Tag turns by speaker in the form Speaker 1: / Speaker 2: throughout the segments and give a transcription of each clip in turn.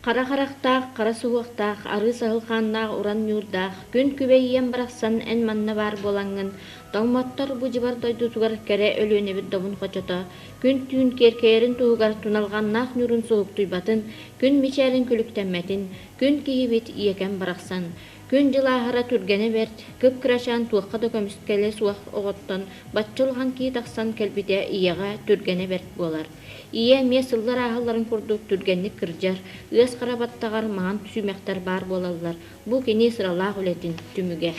Speaker 1: Кара характаах, кара суғақтаах, ары сahılханнаах уран юрдаах, күн күбейен барақсан эн манна бар болаңын, тоңматтар бу жыбар дойдутугар кере өлөнебит добун хочото, күн түйін керкерин туғар туналғаннаах нүрін суғып туйбатын, күн мичәрин күліктәммәтин, күн киһибит иекен барақсан, күн жылаһара түргене берт, кып кырашан туаққа да көміскеле суақ оғоттон, батчылған кии тақсан келбите иеға түргене берт болар. Ие ме сыллар ахылларын курдук түргенник кыржар, ыас карабаттагар маған түсүмектер бар болалар. Бу кини сыралаах үлетин түмүге.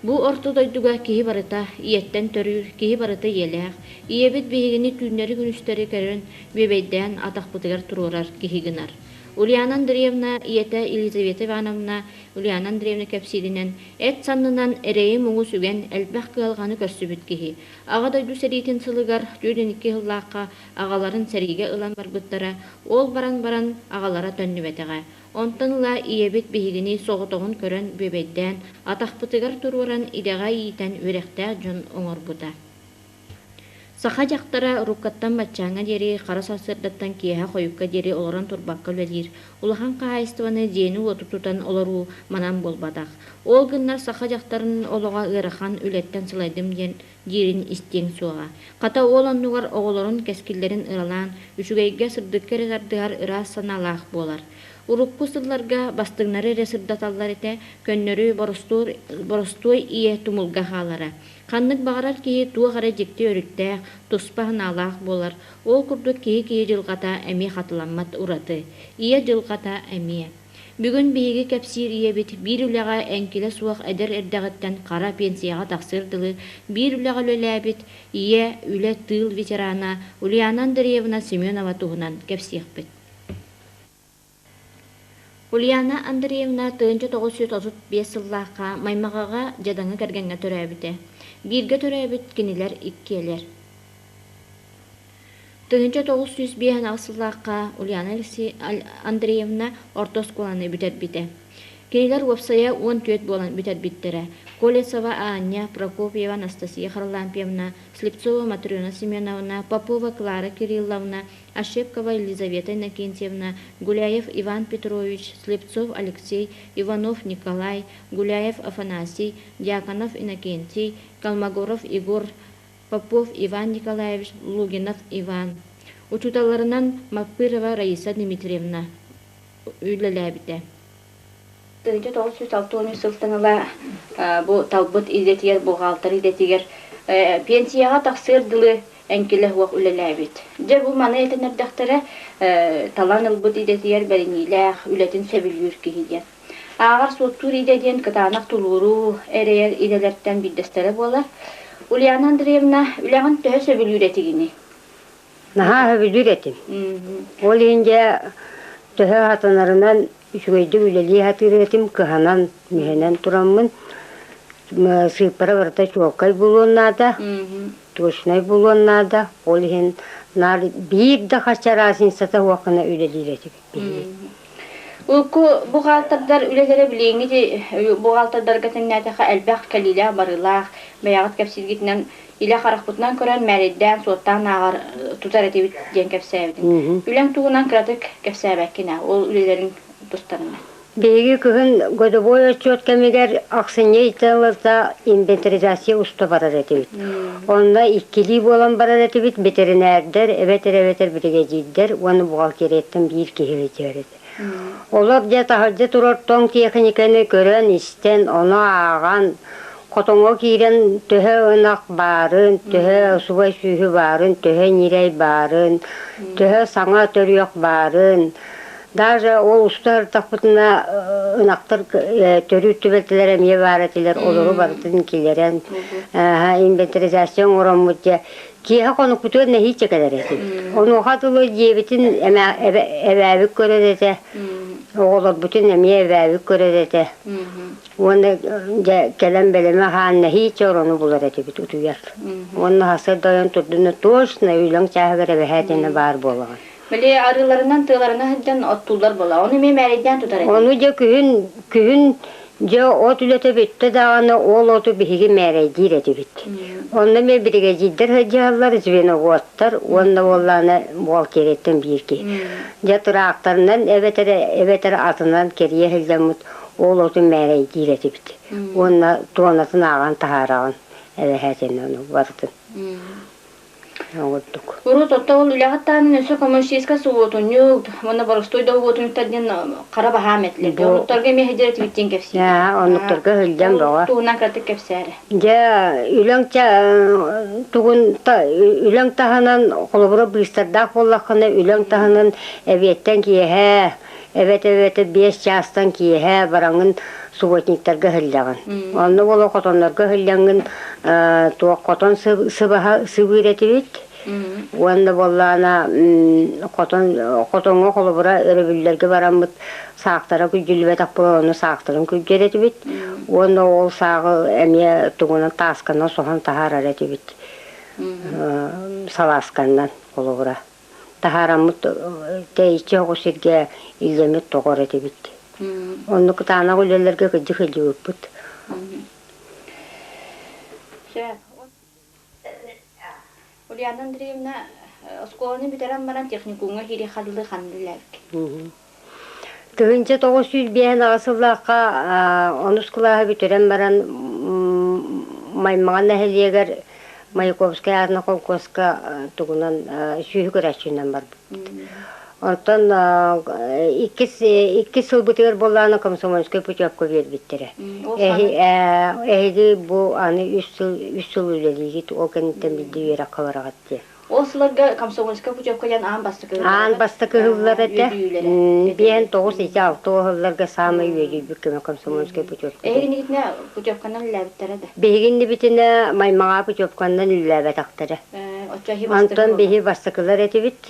Speaker 1: Бу орто дойдуга киһи барыта иеттен төрүр, киһи барыта елеах, иебит бейгини түүнери күнүстери керен бебейден атакпытыгар турурар киһи гынар. Ульяна Андреевна иете Елизавета Ивановна Ульяна Андреевна кепсилинен эт саннынан эрейи муңу сүген элбэх кыалганы көссүбүт киһи. Ага дойду серитин сылыгар түйден 2 жыллаакка агаларын сериге ылан барбыттара, ол баран агалара төннүбетеге. Онтанла иебит бихигини соғытоғын көрөн бебейден атақпытыгар туруран идеға иитен үректе жон оңорбута. Саха жақтара руккаттан баччаңа дери, қара сасырдаттан киеха қойыққа дери оларан турбаққа өлелер. Улахан қағайыстываны дені отутутан олару манан болбадақ. Ол гыннар саха жақтарын олаға ырахан үлеттен сылайдым дерін истең суаға. Қата ол аннуғар оғыларын кәскілерін ыралан, үшігейге сырдықкері зардығар ыра саналақ болар. Урукку сылларга бастыңнары ресырдаталлар ете, көннөрү боростуй ие тумулга халара. Қаннык бағарар кии туа қара жекте өрікті, туспағын алақ болар. Ол күрдік кии жылғата әме қатыламмат ураты. Ие жылғата әме. Бүгін бейгі кәпсир ие бит, бір үліға әңкелі суақ әдір әрдіғіттен қара пенсияға тақсырдылы, бір үліға лөлі бит, ие үлі тыл ветерана Ульяна Андреевна Семенова туғынан кәпсиқ бит. Ульяна Андреевна 1935 сыллаққа маймағаға жадаңы кәргенге төрәбіте. Бирге төрәбіт кенелер иккелер. 1905 сыллаққа Ульяна Андреевна ортосколаны бүтер-біте. Кенелер уапсая 14 болан бүтер-біттері. Колесова Аня, Прокопьева Анастасия Харлампьевна, Слепцова Матрена Семеновна, Попова Клара Кирилловна, Ошепкова Елизавета Иннокентьевна, Гуляев Иван Петрович, Слепцов Алексей, Иванов Николай, Гуляев Афанасий, Дьяконов Иннокентий, Калмогоров Игорь, Попов Иван Николаевич, Лугинов Иван. Учуталарынан Макпырова Раиса Дмитриевна үйлеләбіте. 1906 сылтыңыла бұл талбыт идетігер, бұғалтыр идетігер пенсияға тақсырдылы әңкелі хуақ үлеләбет. Же бұл маны етін әрдіқтері талан ұлбыт идетігер бәрінейләқ үлетін сәбілгір кейден. Ағар соттур идеден кытанақ тұлғыру әрейер иделерттен білдестері болар. Ульяна Андреевна үләғын төхі сөбілгір етігіне.
Speaker 2: Наға сөбілгір етім. Ол енде төхі атанарынан Үшігейді үлелі хатыретім кыханан мехенен тураммын. Сыпара барта чуақай болуыннада, тошнай болуыннада, ол ен бір да қачарасын сата уақына үлелі ретіп.
Speaker 1: Бұғалтардар үлелері білейіңі бұғалтардар гәтіңнәтіға әлбәқ кәлілі барылақ, баяғыт кәпсілгетінен иле қарақпытынан көрен мәредден, соттан ағар тұтар етебет ден кәпсәбетін. Үлен туғынан кіратық кәпсәбәккіне, ол үлелерін достарына.
Speaker 2: Беги күн годовой отчет кемигер аксыне италарда инвентаризация уста барар этибит. Онда иккили болан барар этибит ветеринердер, эветер бригадирдер, оны бухгалтерияттан бир кихили терет. Олар да тахарда турар тоң техниканы көрөн истен, оны аган котоңго кирен төһө ынак барын, төһө субай сүйү барын, төһө нирей барын, төһө саңа төрүк барын. Даже ол ұстар тақпытына ынақтар төрі түбелтілер әмие баратылар, олары барытын келерен. Инвентаризацион орын мұтте. Кейі қонық бұтыр нәхи чекадар әсі. Оны қатылы дебетін әбәбік көреді. Оғылар бұтын әмие әбәбік көреді. Оны кәлем бәлеме хан нәхи чорыны бұлар әті бүт ұтуяр. Оны хасыр дайын тұрдыны тошына үйлің чағығыр әбәхәтіні бар болған.
Speaker 1: Böyle arılarından tığlarına hıddan ottullar bola. Onu memelinden tutar.
Speaker 2: Onu da kühün Ja otulete bitti dağına ol otu bihigi mereydir eti bit. Onda me birigecidir hacılar zveno ottar. Onda ollana bol keretten birki. Ja traktarından evet atından keriye hildamut ol otu mereydir eti bit. Onda tonatın ağan taharağın. Evet hesenin onu vardı. Olduk.
Speaker 1: Урут отта ол үлягаттан нөсө коммунистическа суотуню, мана барыстойда уотун тадин кара бахаметле. Уруттарга мехедерет биттен кепси.
Speaker 2: Ya onluklarga hildam bağa.
Speaker 1: Туунан картык кепсәре.
Speaker 2: Ja ülen tahanan kolubura bıstırdak bollakını ülen tahanan evetten kiye evet 5 çastan kiye barangın subotniklarga hildagın. Onu bola kotonlarga hildagın tuğa koton sıvıreti bit. Onda bollana kotonga kolubura örübüllerge baramıt sağtara kücülübe takpıla onu sağtarın kücületi bit. Onda ol sağı emiye tuğunan taskana soğan taharareti bit. Salaskandan kolubura. Taharamıt teyitçi hoğusirge ilgemit toğureti bit. Onu kıtana güllerge kıcı öpüt.
Speaker 1: Ульяна Андреевна, школаны битерен баран техникумга кири хадылы хандылак.
Speaker 2: Тыгынча 905 асыллакка онускулага битерен баран маймаган нәһелиегер Маяковская арна колкоска тугунан сүйгөрәчүннән бар. Онтан 2 сыл битер болланы комсомольская путевка бербиттере. Бу аны 3 сыл үлелигит ол кенттен билди бере каларагатты.
Speaker 1: Осыларга комсомольская путевка ян аан бастыкы.
Speaker 2: Аан бастыкы хыллар эте. Бен 9-6 хылларга самый үйелі бүккеме комсомольская путевка.
Speaker 1: Нигитне путевканан үләбиттере де.
Speaker 2: Бегинди битине маймага путевканан үләбет актары. Антон беги бастыкылар эти бит.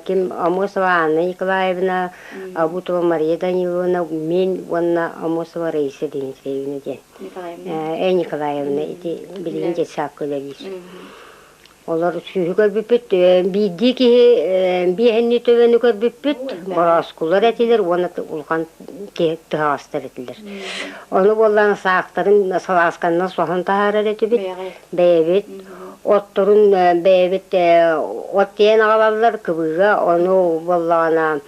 Speaker 2: Ким Амосова Анна Николаевна, Абутова Мария Даниловна, мен ванна Амосова Раиса Дмитриевна ден. Николаевна эти билген жетсак көлелис. Олар сүйгөр бүппүт, бидди ки бихенни төвөнү көрбүппүт, бараскулар этилер, оны улган тыгастар этилер. Оны боллан саактарын саласкандан сохан таарар этибит, бэбит, отторун бэбит, оттиен агалалар кыбыга, оны боллана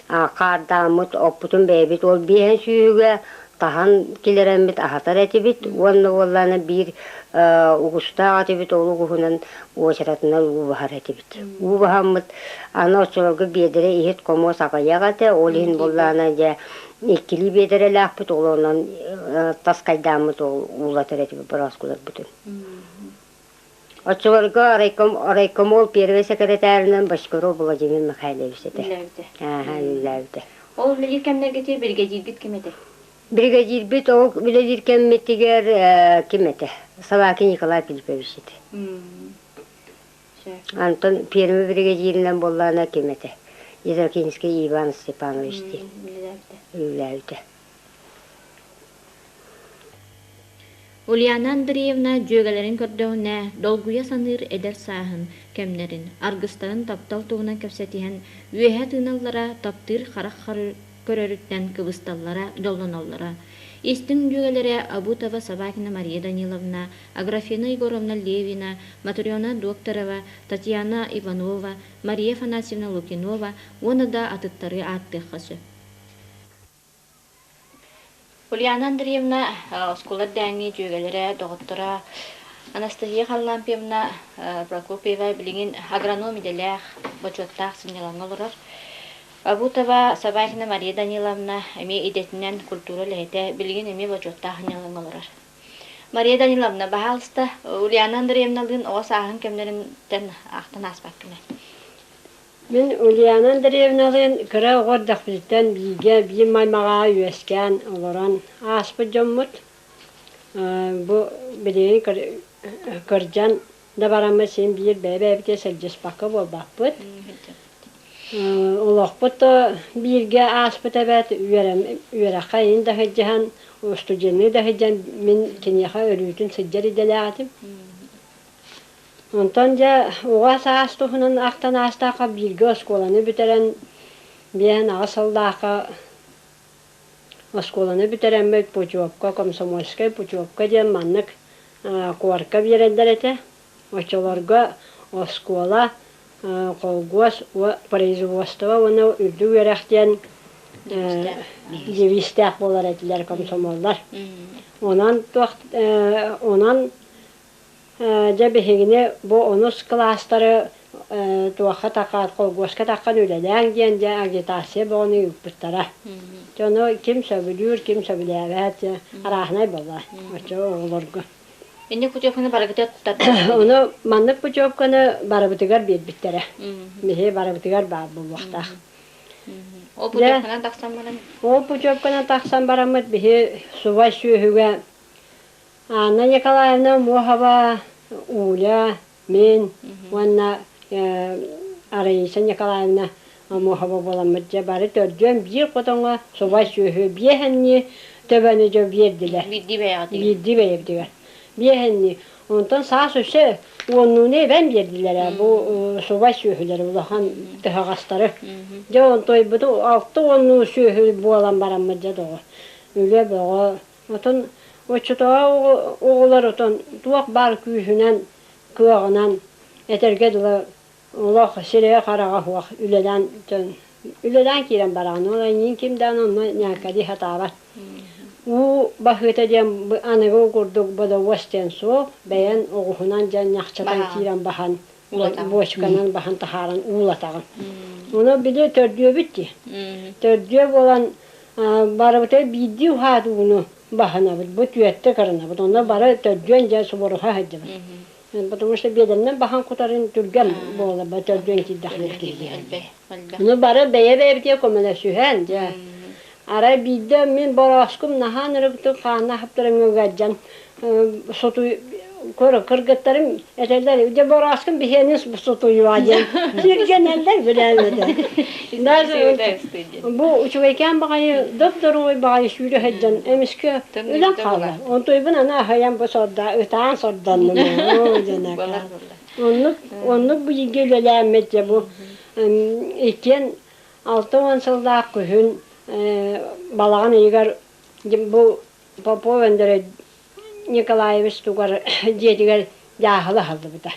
Speaker 2: кардамыт, оппутун бэбит, ол бихен сүйгө тахан килерембит, ахатар этибит, оны боллана бир угуста атибит олу гухунан очаратына убахар этибит. Убахаммыт ана очолга бедере ихет комо сакаягате олин боллана же иккили бедере лахпыт олонан таскайдамыт улатар этибит бараскулар бүтүн. Очолга арайком ол первый секретарынан Башкиров Владимир Михайлович эте. Ләвде.
Speaker 1: Ол лиркемнерге те бригадир кемете.
Speaker 2: Бригадир бит ол билеркен метигер кемете. Саваки Николай Филиппович эте. Антон первый бригадиринен боллана кемете. Езакинский Иван Степанович те. Үләвде.
Speaker 1: Ульяна Андреевна жөгелерин көрдөһүнә долгуя саныр эдер саһын кемнерин аргыстарын таптал тугунан кепсетиһен үеһә тыналлара таптыр харах көрөрүттен кыбысталлара доллоноллара. Истин жөгелере Абутова Сабакина Мария Даниловна, Аграфена Егоровна Левина, Матриона Докторова, Татьяна Иванова, Мария Фанасьевна Лукинова, оны да атыттары аттыхасы. Ульяна Андреевна сколар дәңги жөгелере доктора Анастасия Халлампьевна Прокопьева билигин агроном иделях бочоттах синялаңалар. Абутова Сабакина Мария Даниловна эми идетинен культура лехете билигин эми бочоттах синялаңалар. Мария Даниловна бахалста Ульяна Андреевналын осаһын кемнеринтен ахтан аспаккыны.
Speaker 3: Мен Ульяна Андреевналын кыра гордах биттен биге би маймага үескән олоран аспы жоммут. Бу билигин кыржан да барамы сен бир бебебке сәҗҗес бакы болбакпыт. Олоқпыт бирге аспыт әбәт үерәққа енді хәджіған, студенны да хәджан мен кенеға өрүтін сәджер иделәғатым. Онтан жа оғас астығынан ақтан астақа бирге осколаны бүтерен бейін ағысылдаққа осколаны битереммет пучевка, комсомольская пучевка ден маннык куарка берендер эте. Очолорга оскола колгос производство оны үрдү верахтен девистах болар этилер комсомоллар. Онан жабехигине бу онус класстары туаха такат колгоска таккан үлеләң ден де агитация боны үппүттара. Жоно ким сөбүлүр, ким сөбүләбәт арахнай болар. Очо олорго.
Speaker 1: Энне путевканы барагыта туттар.
Speaker 3: Оны маннык путевканы барабытыгар бербиттере. Мехе барабытыгар бар бу вакта.
Speaker 1: О путевканы таксан барам.
Speaker 3: О путевканы таксан барамыт бехе сувай сүйүгө. Анна Николаевна Мохова, Уля, мен, ванна Араиса Николаевна Мохова боламыт же бары төрдөн бир котонга сувай сүйүгө биехенни төбөнү жө бердилер. Бидди бейдигер. Биехенни. Онтон саас өсө онуне бен бердилер. Бу сувай сүйүгөлөр улахан тыгастары. Же онтой буту алты онну сүйүгө болан барамыт же доо. Үле бого. Отон Очтоа оğullar oton tuaq bar kүйүнөн kıağынан etergedle Allah sireye qarağa huaq üleden kiren barağın ola yin kimden onu nakadi hata var. U bahıta diyen anıgı kurduk bada vasten so beyan oğunan can yaxçatan kiren bahan boşkanan bahan taharan uğulatağın. Onu bile tördüğü bitti. Tördüğü olan barıbıta biddi uhaduğunu bahana bu tüyette karına bu onda bara tördüğün can suboruha hadi. Потому что бедернен бахан кутарын түргән бола ба tördüğün ki dahil ki. Onu bara beye diye komela sühen ja. Ara bidde min baraskım nahan rıktı kana haptırın gajjan. Sotu kor kırgıtlarım eteller de baraskım bihenis bu sotu yuvajan. Türgen eller bilemedi. Bu uçuyken bagayı doktoru bagayı şüyle heccan emiski ulan kalır. Ontoy buna na hayam bu sorda ötan sordan mı o cenaka. Onu bu gelelemet bu iken 6 yılda köyün balağın eğer bu Popovendere Nikolaevich tugar jediger jahılı haldı bu da.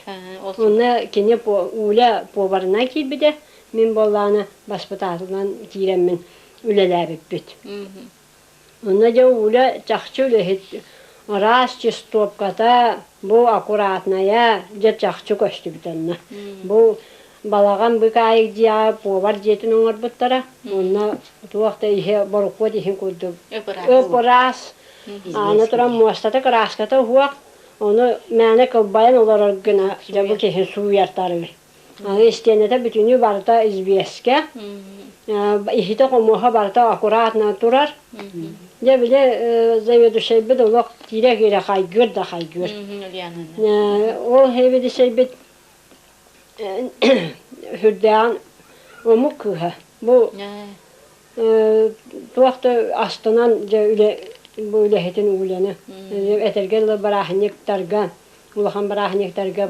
Speaker 3: Onu kene ula povarına ki bir de min bollağını baspatatından kiremmin üleler bit. Onu da ula çakçılı hit rasçı stopkata bu akuratnaya je çakçı koştu bitanna. Bu balağan bu kayık diye povar jetin onlar buttara. Onu tuaqta ihe borqot ihin koydu. Öporas Anaturan muastata karaskata huaq onu mene kalbayan olarak gına bu kesin su yartarı. İstenete bütünü barda izbiyeske. İhite komuha barda akuratna turar. De bile zavedu şeybet olaq direk haygır da haygır. O hevedi şeybet hürdean omukha. Bu tuaqta astanan öyle bu lehetin ulanı etergel barahnik targa ulahan barahnik targa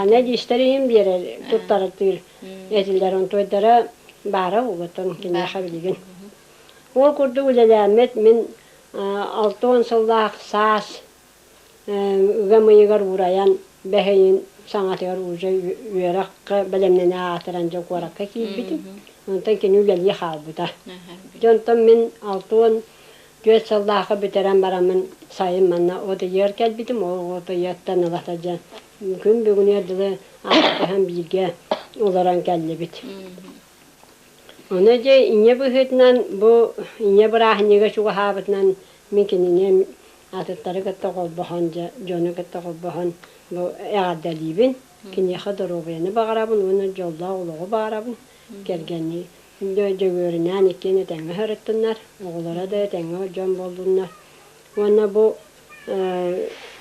Speaker 3: ne istereyim bir yere tuttarıtır etiller on toydara bara ugatın kine habiligin o kurdu ulalamet min 6 yıllık sas gamayıgar uğrayan beheyin sanatçılar uca üyerak bilimine atıranca korak ki bitim ondan ki ulali halbuda jontan min 6 4 yıllık bitiren baramın sayın bana o da yer gelbidim o da yattan alatacan gün bir gün yerdile hem bilge olarak geldi bit. Onu da inye bu hütnen bu inye bırakınca şu habitnen mümkününe atıtları katta kolbahanca canı katta kolbahan bu eğerdalibin kinye kadar o beni bağırabın onu yolda oluğu bağırabın gergeni Dövörünen ikini tenge öğrettiler. Oğullara da tenge can buldular. Ona bu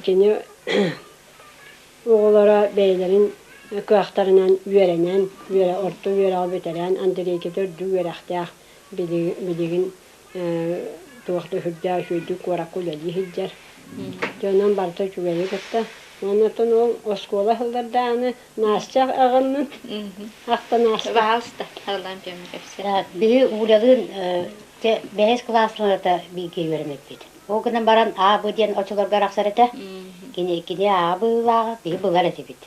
Speaker 3: kini oğullara beylerin kıyaklarından verenen, orta veren biteren, andireki dördü verekte bilgin tuğakta hüdda şöydü korakuladı hiccer. Canım barda çüveli gitti. Ondan o oskola hıldardanı nasçak ağının. Hakta nasçak.
Speaker 1: Bağısta ağlan piyonu hepsi.
Speaker 2: Bir uğradığın
Speaker 4: Те бәһес классларда биге вермек бит. О гынан баран а бу ден очолорга рахсарыта. Кине а булага би булар эти бит.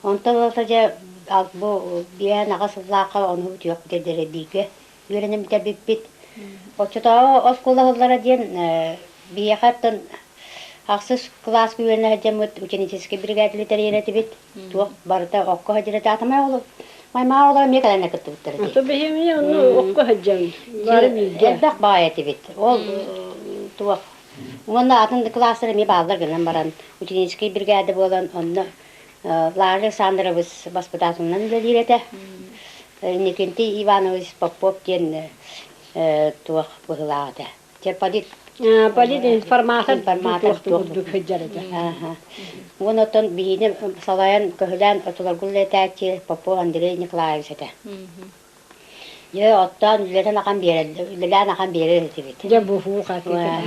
Speaker 4: Онтон болса же ал бу бия нагасыллака onu утук дедере биге веренем бит. Очото осколалара ден бия хаттан Аксыз класс күренә җәмәт ученический бригада литература тибет. Тук барда окко хаҗыры татмай ул. Майма ул мен калана кыттыр.
Speaker 3: То бехеме onu okku hajjan. Бар биге.
Speaker 4: Элбак бая тибет. Ол тук. Онда атын класслары ми балдар гынан баран ученический бригада болан онда Ларлы Сандрович воспитательный лидерете. Никентий Иванович Попов ден тук булады. Терпадит
Speaker 3: Полит информация
Speaker 4: тук
Speaker 3: хajjarada.
Speaker 4: Онотон бийне салаян көһлән отолгулле тәчи Попо Андрей Николаевич эте. Я оттан үлелән акан бере дибит.
Speaker 3: Я бу хакыйкат.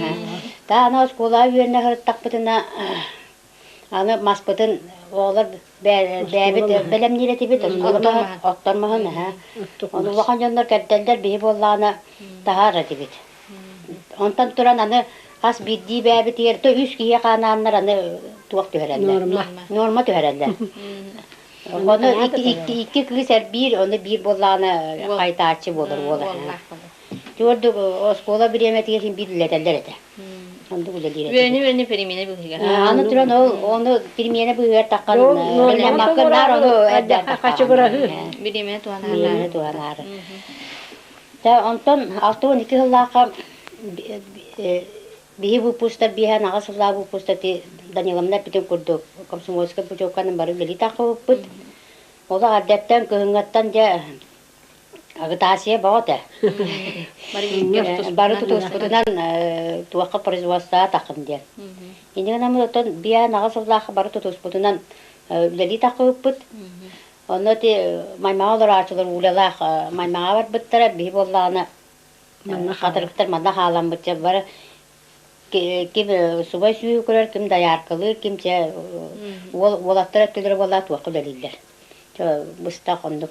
Speaker 4: Та аны школа үйренә хырттак битена аны маспытын олар бәбит белемниле дибит. Оттармаһын ха. Аны вакан җаннар кәттәлдер бии болланы тахара дибит. Онтан туран аны хас бидди бәбит ерте үс кие кананнар аны туак төһәрәләр. Норма төһәрәләр. Оны iki кызар bir болланы кайтачы булыр ул. Жордук школа биреме тиген бирләтәләр әтә. Анда булыр дире.
Speaker 1: Вене перемене булган.
Speaker 4: Аны туран оны перемене булыр таккан. Белән макнар оны әдә
Speaker 3: качыгыры.
Speaker 1: Биреме туанар.
Speaker 4: Та онтон 6-12 елларга бии выпуска бия нагасылла выпуска ти Даниловна битен курдук. Комсомольская путевканың бары гели тақып. Ола адәттән көңгәттән дә агытасия бауды. Бары тутуспутунан туакка производства тақым дә. Инде гына тон бия нагасыллаха бары тутуспутунан гели тақып. Оны ти маймаалар ачылар улалах маймаа бар биттер би болланы. Хатырыктар манда халам битче бар. Ким субай сүйү көрөр, ким даяркылы, кимче волаттар төлөр болат вакыт делилер. Чо буста кондук.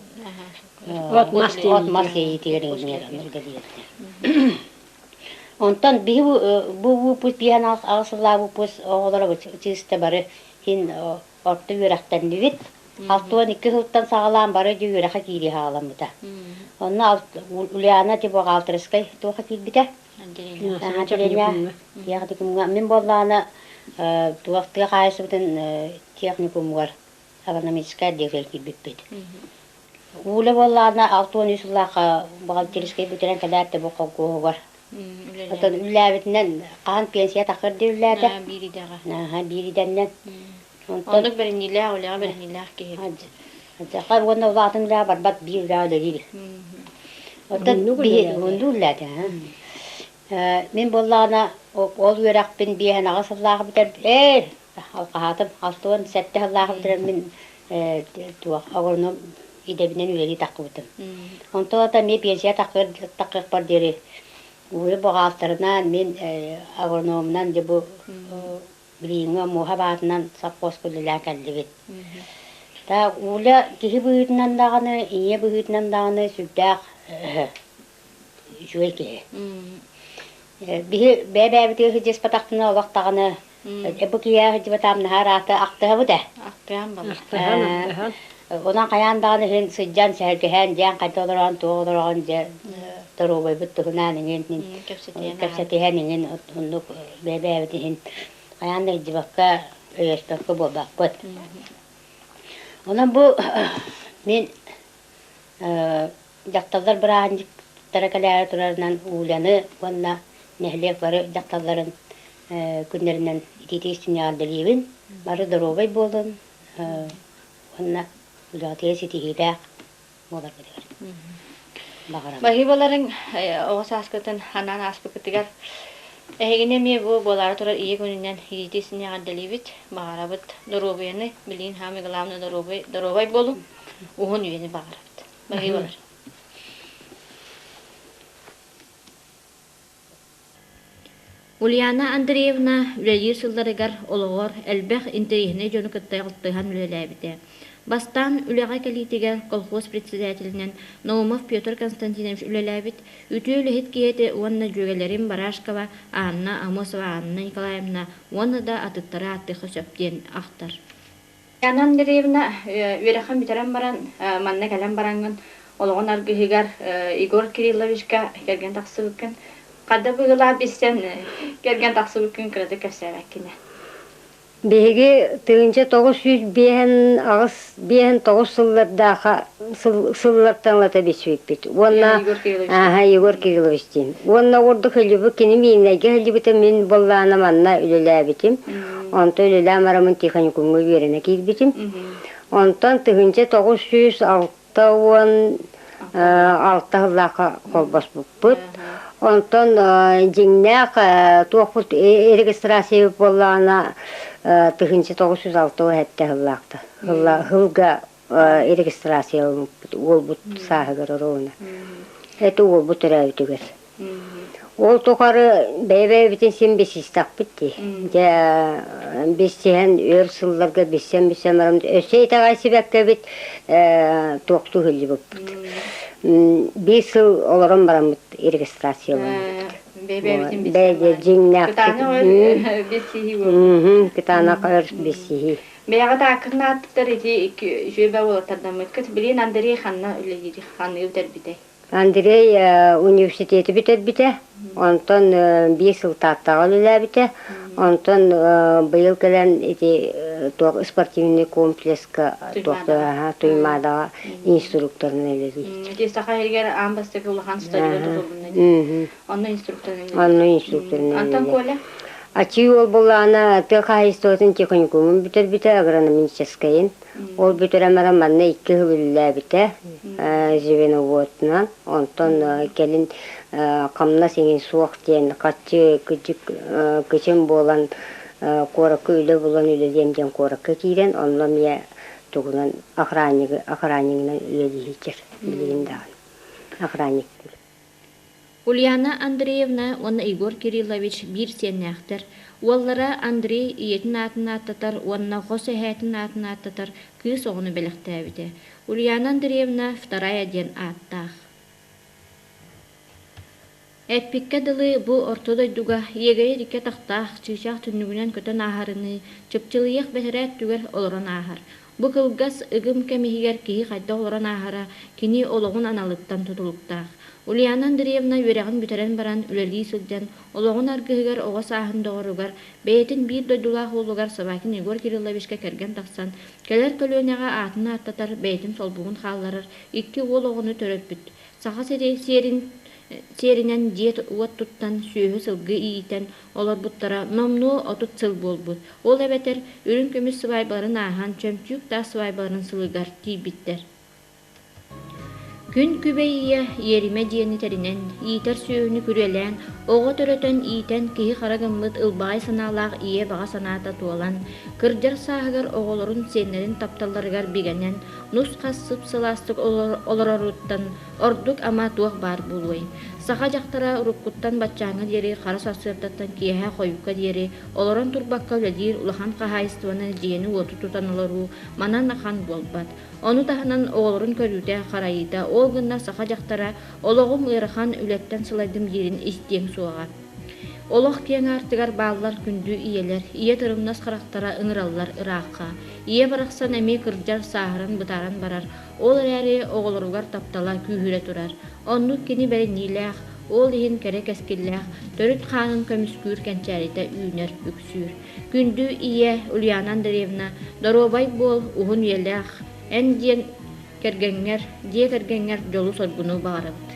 Speaker 4: От маски тигерин делилер. Онтан бу пут пиана асылабы пус оголар чисте бары хин орты юрактан дивит. 6-12 жылдан сагалам бары юрака кири халам бута. Онна уляна тибо галтырыскай тока кирбите. Мен болланы туактыга кайсыбытын техникум бар. Агрономическая директор биппет. Улы болланы 6-13 жылга бухгалтерский бүтерен кадатты бокого бар. Отон үлләбитнен кан пенсия такыр диләрдә. Биридәннән.
Speaker 1: Ондык бернилә, улага бернилә ки.
Speaker 4: Хәтта вона ватын да барбат бирдә дилер. Отон гундулләдә. Мен боллана ол үрәкпен биһән агасыллага битер. Алкаһатым алтын сәтте Аллаһ битер мен туак агырны идебинен үлели такыбытым. Онтота мен пенсия такыр бар дире. Уе богалтырынан мен агрономнан же бу билиңе мухабатынан саппос күлләр кәлдибит. Та ула кихи бүйтнән даганы, ие бүйтнән даганы сүддәк жуйке. Бәбәбите хҗес патактына вактаганы бу кия хҗес тамны хараты актыгы да.
Speaker 1: Актыган бар.
Speaker 4: Онан каяндагы хен сыҗан сәргәһән җан кайталаран тооларан же торобай буттугынан ген кепсәтәһән ген ондук бәбәбите хен каянда җибакка өйәстәккә булдак бут. Онан бу мен жакталар бирән таракалар турарынан уланы ванна нәһлек бары жакталарын күннәреннән ититесіне алдылыбын. Бары дорогай болдым. Ванна улатыя ситигидә булар бит.
Speaker 1: Багыбаларын оғыз аскытын ханан аспыкытыгар. Әгене ме бу болар турар ие күннән ититесіне алдылыбыт. Багарабыт дорогайны билин хами гламны дорогай болу. Уһун үйене багарабыт. Багыбалар. Ульяна Андреевна үләйі сылдарыгар олығыр әлбәқ интерейіне жөні кіттай қылттыған үлеләбіде. Бастан үлеға кәлитігер колхоз председателінен Наумов Петр Константинович үлеләбіт, үті үлехет кейеті уанна жөгелерін Барашкова, Анна Амосова, Анна Николаевна, уанна да атыттары аттықы сөптен ақтар. Яна Андреевна үрехан бітерен баран, манна кәлем барангын, олығын аргыхигар Игор Кирилловичка керген тақсы бүкін. Қадда бұғыла бістен керген тақсы бүкін кірді көсәбәккіне.
Speaker 2: Беги тыгынча 900 бehen агыс бehen 9 сыллардан бесвек бит. Онна Егор Кириллович дин. Онна орды хылыбы кинеминеге хылыбыта мен боллана манна үлеләбитим. Онта үлелә марамын техникумга берене килбитим. Онтан тыгынча 906 алтыллака колбас буппут. Онтан жиңнәк туақпут регистрация боллана тыгынча 906 хәтта хыллакта. Хылга регистрация ол бут сахагар роуна. Это ол бут рәүтүгер. Ол токары бәйбәй битен сен бесистак битти. Ja бестен өрсылларга бесен марам өсей тагайсы бәккә бит токту хыллы бут. 5 yıl olaram baram регистрация. Бәйбәй жиңнәк. Кытана кайыр бесиһи.
Speaker 1: Бәяга да акырнаттыр иди жөбә болотардан мөткәт билен Андрей ханна үледи ханны үтер бите.
Speaker 2: Андрей университеті бітет біте, онтон 5 yıl таттаға үлілі біте, онтон бұйыл кәлен спортивный комплексқа туймадаға инструкторын әледі.
Speaker 1: Тестаға ергер амбастығы ұлыған стадион тұтылдың. Онны инструкторын әледі. Антон Коля?
Speaker 2: Ачи ол болана тыға истотын техникумын бітер агрономическайын. Ол бітер әмәрі манна 2 yıl үлілі біте, живеноводынан. Онтон кәлін қамна сенген суақ ден, қатшы күчін болан қорақы үлі болан үлі демден қорақы кейден, онла мия тұғынан охраннигынан үлі дейдер. Охранник.
Speaker 1: Ульяна Андреевна, онна Игор Кириллович bir сеннәқтір. Оллара Андрей иетін атын аттатар, онна Хосе хәтін атын аттатар, кыз оғыны біліқті әбіде. Ульяна Андреевна вторая ден аттақ. Әппекке дылы бұ ортодойдуға егері рике тақтақ, чыйшақ түнігінен көтін ағарыны, чөпчіліек бәтірәт түгер олырын ағар. Бұ кылгас үгім кәмегер кейі қайда олырын ағара, кені олығын аналыттан тұтылықтақ. Ульяна Андреевна өрәғін бүтерен баран үлелі сылден, олығын аргығығар оғас ағын доғыруғар, бәйетін бір дойдулақ олығар Сабакин Егор Кирилловичке кәрген тақсан, кәлер көлөнеға атын аттатар, бәйетін солбуғын қалларыр, 2 олығыны төрөп бүт. Саға серинен диет уат туттан сүйі сылғы ийтен, олар бұттара номну отут сыл бол бұд. Ол әбәтер, үрін көміс сывайбарын ағын, чөмчүк та сывайбарын сылығар тейбіттер. Күн күбейе ериме диені терінен, ийтер сүйіні күрелен, оғы төрөтен ийтен кейі қарағымлыт ылбай саналақ ие баға саната туалан, кырджар сағығар оғылырын сенерін тапталарығар бігенен, нус қасып сыластық оларуттан, ордук ама туақ бар болуай. Саха жақтара уруккуттан бачаңы дері, қара сасырдаттан киеха қойуққа дері, оларын турбаққа үледер, улахан қағайыстуаны диені оту тұтан олару, манан ақан болбат. Оны таханан оғылырын көрүте қарайыда, ол гынна саха жақтара олығым ұйрахан үлеттен сылайдым дерін истең суаға. Олық кен артығар баллар күнді иелер, ие тұрымнас қарақтара ыңыраллар ыраққа. Ие барақсан әме кырджар сағыран бұтаран барар, ол әрі оғылыруғар таптала күйірі тұрар. Онны кені бәрі ниләқ, ол ehen kere keskillәқ, төрүт қанын көміскүр кәнчәріті үйнер үксүр. Күнді ие Ульяна Андреевна, доробай бол уғын еләқ, ән ден кергенер, жолу соргуну бағарыбыд.